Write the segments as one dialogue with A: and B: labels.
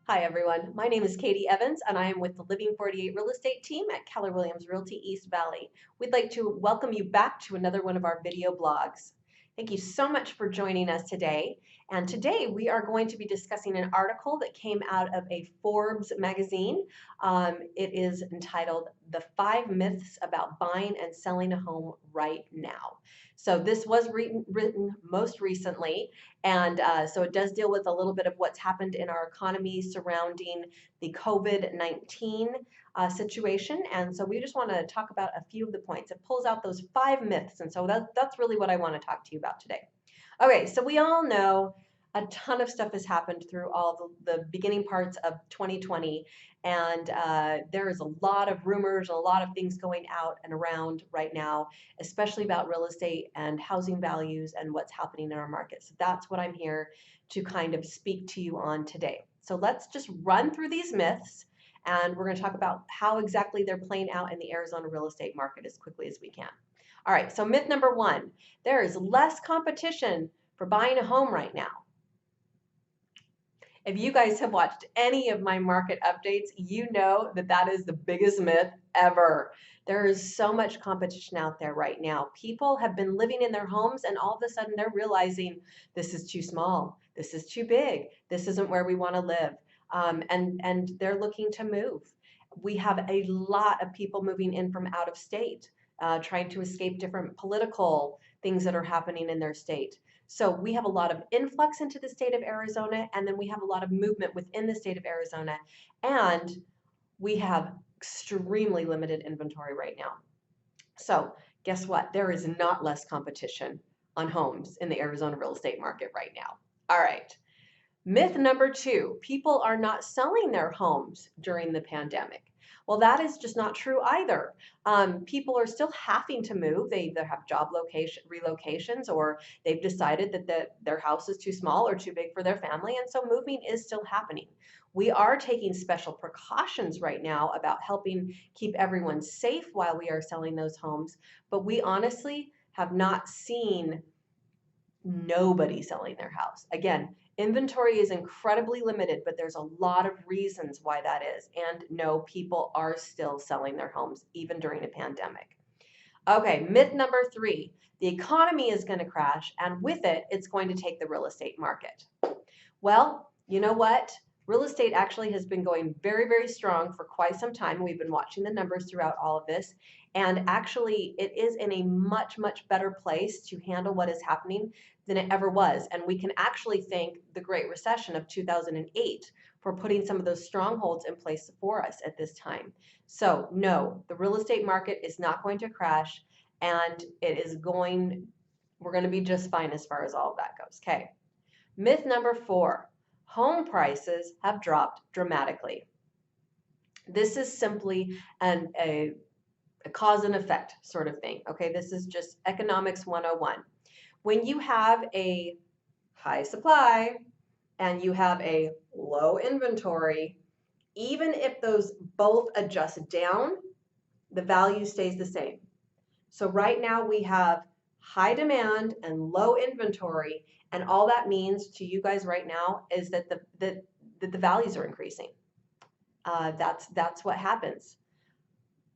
A: Hi everyone, my name is Katie Evans and I am with the Living 48 real estate team at Keller Williams Realty East Valley. We'd like to welcome you back to another one of our video blogs. Thank you so much for joining us today. And today we are going to be discussing an article that came out of a Forbes magazine. It is entitled "The 5 Myths About Buying and Selling a Home Right Now." So this was written most recently, and so it does deal with a little bit of what's happened in our economy surrounding the COVID-19 situation. And so we just want to talk about a few of the points. It pulls out those 5 myths. And so that's really what I want to talk to you about today. Okay, so we all know a ton of stuff has happened through all the beginning parts of 2020. And there is a lot of rumors, a lot of things going out and around right now, especially about real estate and housing values and what's happening in our market. So that's what I'm here to kind of speak to you on today. So let's just run through these myths and we're going to talk about how exactly they're playing out in the Arizona real estate market as quickly as we can. All right, so myth number 1, there is less competition for buying a home right now. If you guys have watched any of my market updates, you know that that is the biggest myth ever. There is so much competition out there right now. People have been living in their homes and all of a sudden they're realizing this is too small, this is too big, this isn't where we want to live, and they're looking to move. We have a lot of people moving in from out of state, trying to escape different political things that are happening in their state. So we have a lot of influx into the state of Arizona, and then we have a lot of movement within the state of Arizona, and we have extremely limited inventory right now. So guess what? There is not less competition on homes in the Arizona real estate market right now. All right. Myth number 2, people are not selling their homes during the pandemic. Well, that is just not true either. People are still having to move. They either have job relocations, or they've decided that their house is too small or too big for their family, and so moving is still happening. We are taking special precautions right now about helping keep everyone safe while we are selling those homes, but we honestly have not seen nobody selling their house. Again, inventory is incredibly limited, but there's a lot of reasons why that is. And no, people are still selling their homes even during a pandemic. Okay, myth number 3, the economy is going to crash, and with it, it's going to take the real estate market. Well, you know what? Real estate actually has been going very, very strong for quite some time. We've been watching the numbers throughout all of this. And actually, it is in a much, much better place to handle what is happening than it ever was. And we can actually thank the Great Recession of 2008 for putting some of those strongholds in place for us at this time. So, no, the real estate market is not going to crash, and we're going to be just fine as far as all of that goes. Okay. Myth number 4, home prices have dropped dramatically. This is simply a cause and effect sort of thing. Okay, this is just economics 101. When you have a high supply and you have a low inventory, even if those both adjust down, the value stays the same. So right now we have high demand and low inventory, and all that means to you guys right now is that the values are increasing. That's what happens.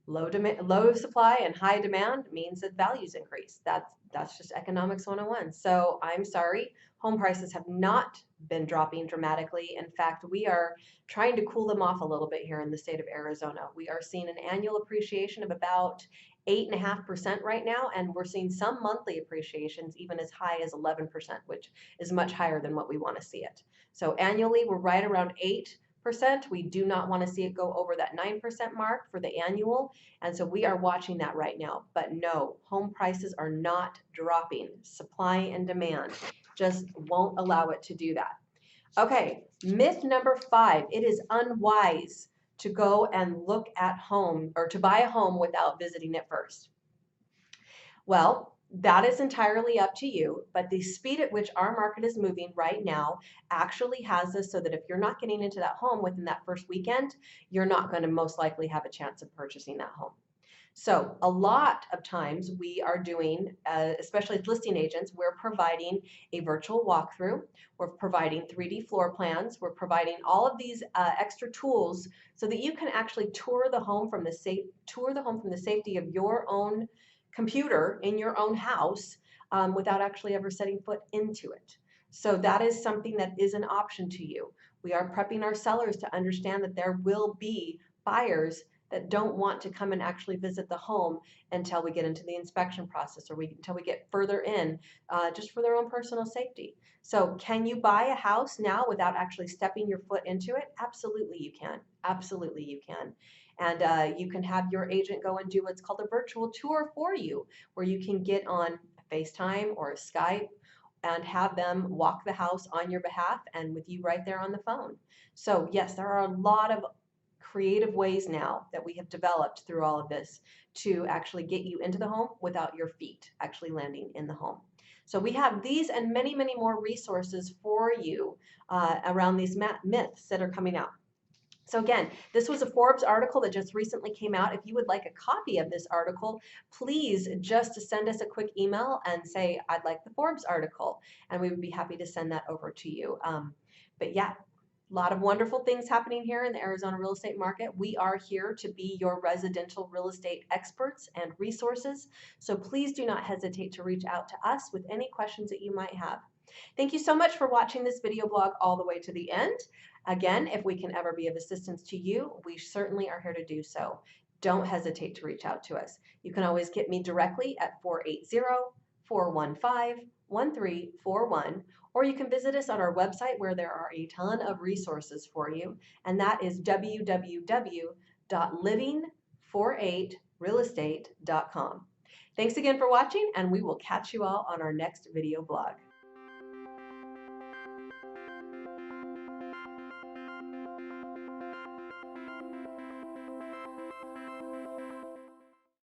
A: Low supply and high demand means that values increase. That's just economics 101. So I'm sorry, home prices have not been dropping dramatically. In fact, we are trying to cool them off a little bit here in the state of Arizona. We are seeing an annual appreciation of about 8.5% right now, and we're seeing some monthly appreciations even as high as 11%, which is much higher than what we want to see it. So annually, we're right around 8%. We do not want to see it go over that 9% mark for the annual. And so we are watching that right now. But no, home prices are not dropping. Supply and demand just won't allow it to do that. Okay, myth number 5, it is unwise to go and look at home or to buy a home without visiting it first. Well, that is entirely up to you, but the speed at which our market is moving right now actually has us so that if you're not getting into that home within that first weekend, you're not going to most likely have a chance of purchasing that home. So a lot of times we are doing, especially as listing agents, we're providing a virtual walkthrough. We're providing 3D floor plans. We're providing all of these extra tools so that you can actually tour the home from the safety of your own computer in your own house without actually ever setting foot into it. So that is something that is an option to you. We are prepping our sellers to understand that there will be buyers that don't want to come and actually visit the home until we get into the inspection process or until we get further in, just for their own personal safety. So can you buy a house now without actually stepping your foot into it? Absolutely you can. Absolutely you can. And you can have your agent go and do what's called a virtual tour for you, where you can get on FaceTime or Skype and have them walk the house on your behalf and with you right there on the phone. So yes, there are a lot of creative ways now that we have developed through all of this to actually get you into the home without your feet actually landing in the home. So we have these and many, many more resources for you around these myths that are coming out. So again, this was a Forbes article that just recently came out. If you would like a copy of this article, please just send us a quick email and say, I'd like the Forbes article, and we would be happy to send that over to you. But yeah, a lot of wonderful things happening here in the Arizona real estate market. We are here to be your residential real estate experts and resources. So please do not hesitate to reach out to us with any questions that you might have. Thank you so much for watching this video blog all the way to the end. Again, if we can ever be of assistance to you, we certainly are here to do so. Don't hesitate to reach out to us. You can always get me directly at 480-415-1341, or you can visit us on our website where there are a ton of resources for you, and that is www.living48realestate.com. Thanks again for watching, and we will catch you all on our next video blog.